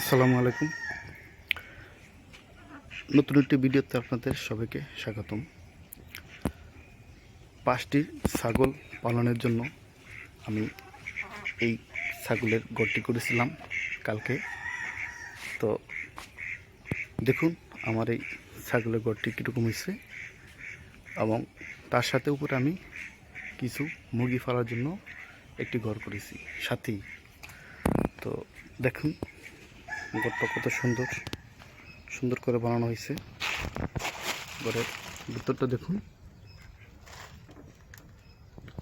আসসালামু আলাইকুম। নতুন একটি ভিডিওতে আপনাদের সবাইকে স্বাগতম। 5টি ছাগল পালনের জন্য আমি এই ছাগলের গড়টি করেছিলাম কালকে। তো দেখুন আমার এই ছাগলের গড়টি কীরকম হয়েছে, এবং তার সাথে উপরে আমি কিছু মুরগি পালার জন্য একটি ঘর করেছি সাথেই। তো দেখুন ঘরটা কত সুন্দর সুন্দর করে বানানো হয়েছে। ঘরের ভিতরটা দেখুন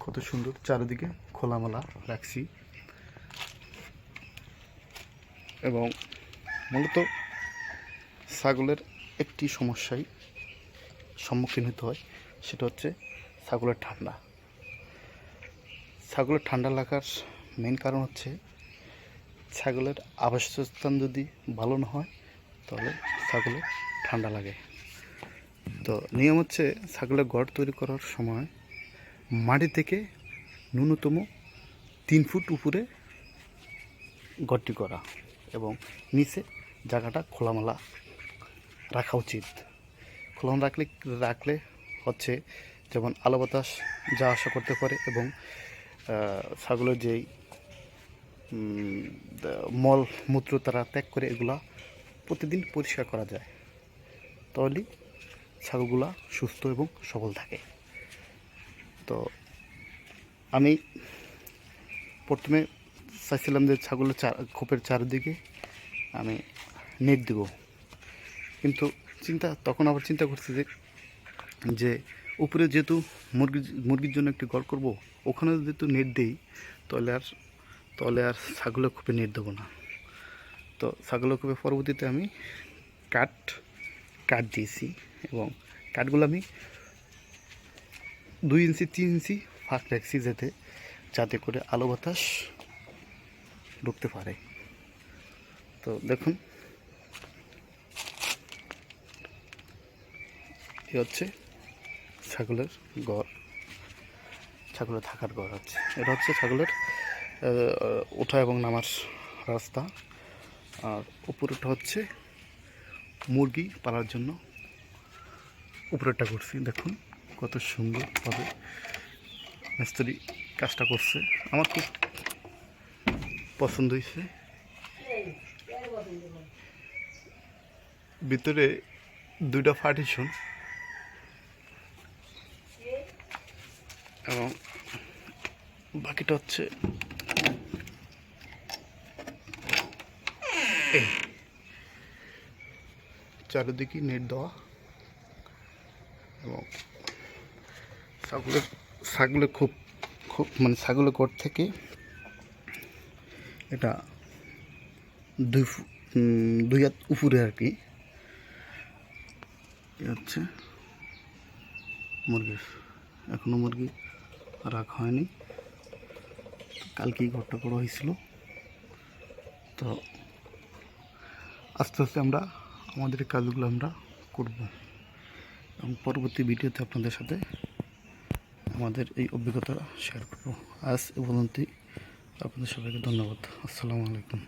কত সুন্দর, চারিদিকে খোলামেলা রাখছি। এবং মূলত ছাগলের একটি সমস্যায় সম্মুখীন হতে হয়, সেটা হচ্ছে ছাগলের ঠান্ডা। ছাগলের ঠান্ডা লাগার মেন কারণ হচ্ছে ছাগলের আবাসস্থান যদি ভালো না হয় তাহলে ছাগলের ঠান্ডা লাগে। তো নিয়ম হচ্ছে ছাগলের ঘর তৈরি করার সময় মাটি থেকে ন্যূনতম 3 ফুট উপরে ঘরটি করা, এবং নিচে জায়গাটা খোলামেলা রাখা উচিত। খোলামেলা রাখলে হচ্ছে যেমন আলো বাতাস যাওয়া আসা করতে পারে, এবং ছাগলের যেই মল মূত্র তারা ত্যাগ করে এগুলা প্রতিদিন পরিষ্কার করা যায়, তাহলেই ছাগলগুলা সুস্থ এবং সবল থাকে। তো আমি প্রথমে চাইছিলাম যে ছাগলের খোপের চারিদিকে আমি নেট দেব, কিন্তু তখন আবার চিন্তা করছি যে উপরে যেহেতু মুরগির জন্য একটি ঘর করব, ওখানে যেহেতু নেট দিই তাহলে আর ছাগলের খোপে নেট দেবো না। তো ছাগলের খোপে পরবর্তীতে আমি কাঠ দিয়েছি, এবং কাঠগুলো আমি 2 ইঞ্চি 3 ইঞ্চি ফাঁক রাখছি যাতে করে আলো বাতাস ঢুকতে পারে। তো দেখুন এ হচ্ছে ছাগলের ঘর, ছাগলের থাকার ঘর হচ্ছে এটা, হচ্ছে ছাগলের ওঠা এবং নামার রাস্তা। আর উপরেটা হচ্ছে মুরগি পালার জন্য উপরেরটা করছি। দেখুন কত সুন্দরভাবে মিস্ত্রি কাজটা করছে, আমার খুব পছন্দ হয়েছে। ভিতরে 2টা পার্টিশন, এবং বাকিটা হচ্ছে চারিদিকে নেট দেওয়া। এবং ছাগলের খুব মানে ছাগলের ঘর থেকে এটা 2 হাত উপরে আর কি। হচ্ছে মুরগির, এখনো মুরগি রাখা হয়নি, কালকেই ঘরটা করা হয়েছিল। তো আস্তে আস্তে আমরা আমাদের কাজগুলো আমরা করব, এবং পরবর্তী ভিডিওতে আপনাদের সাথে আমাদের এই অভিজ্ঞতা শেয়ার করব। আজ এ পর্যন্তই, আপনাদের সবাইকে ধন্যবাদ। আসসালামু আলাইকুম।